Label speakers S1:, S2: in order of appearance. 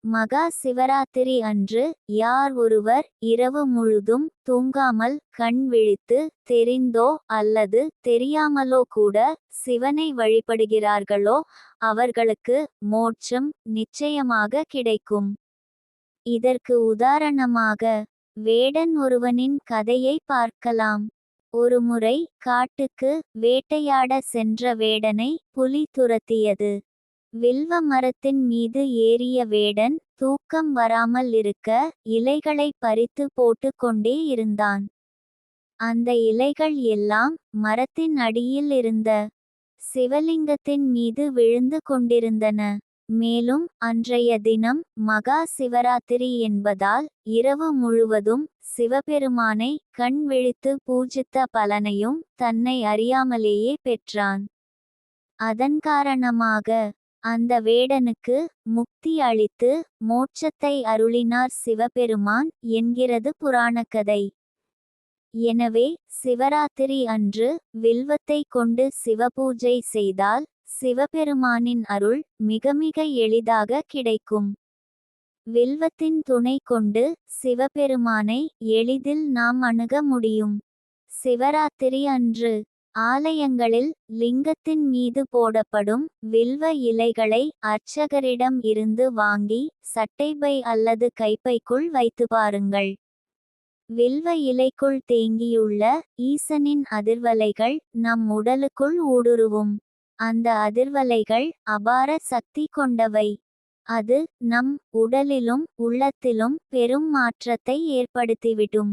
S1: மகா சிவராத்திரி அன்று யார் ஒருவர் இரவு முழுதும் தூங்காமல் கண் விழித்து தெரிந்தோ அல்லது தெரியாமலோ கூட சிவனை வழிபடுகிறார்களோ அவர்களுக்கு மோட்சம் நிச்சயமாக கிடைக்கும். இதற்கு உதாரணமாக வேடன் ஒருவனின் கதையை பார்க்கலாம். ஒருமுறை காட்டுக்கு வேட்டையாட சென்ற வேடனை புலி துரத்தியது. வில்வ மரத்தின் மீது ஏறிய வேடன் தூக்கம் வராமல் இருக்க இலைகளை பறித்து போட்டு கொண்டே இருந்தான். அந்த இலைகள் எல்லாம் மரத்தின் அடியில் இருந்த சிவலிங்கத்தின் மீது விழுந்து கொண்டிருந்தன. மேலும் அன்றைய தினம் மகா சிவராத்திரி என்பதால் இரவு முழுவதும் சிவபெருமானை கண் விழித்து பூஜித்த பலனையும் தன்னை அறியாமலேயே பெற்றான். அதன் காரணமாக அந்த வேடனுக்கு முக்தி அளித்து மோட்சத்தை அருளினார் சிவபெருமான் என்கிறது புராணக்கதை. எனவே சிவராத்திரி அன்று வில்வத்தை கொண்டு சிவபூஜை செய்தால் சிவபெருமானின் அருள் மிக மிக எளிதாக கிடைக்கும். வில்வத்தின் துணை கொண்டு சிவபெருமானை எளிதில் நாம் அணுக முடியும். சிவராத்திரி அன்று ஆலயங்களில் லிங்கத்தின் மீது போடப்படும் வில்வ இலைகளை அர்ச்சகரிடம் இருந்து வாங்கி சட்டைப்பை அல்லது கைப்பைக்குள் வைத்து பாருங்கள். வில்வ இலைக்குள் தேங்கியுள்ள ஈசனின் அதிர்வலைகள் நம் உடலுக்குள் ஊடுருவும். அந்த அதிர்வலைகள் அபார சக்தி கொண்டவை. அது நம் உடலிலும் உள்ளத்திலும் பெரும் மாற்றத்தை ஏற்படுத்திவிடும்.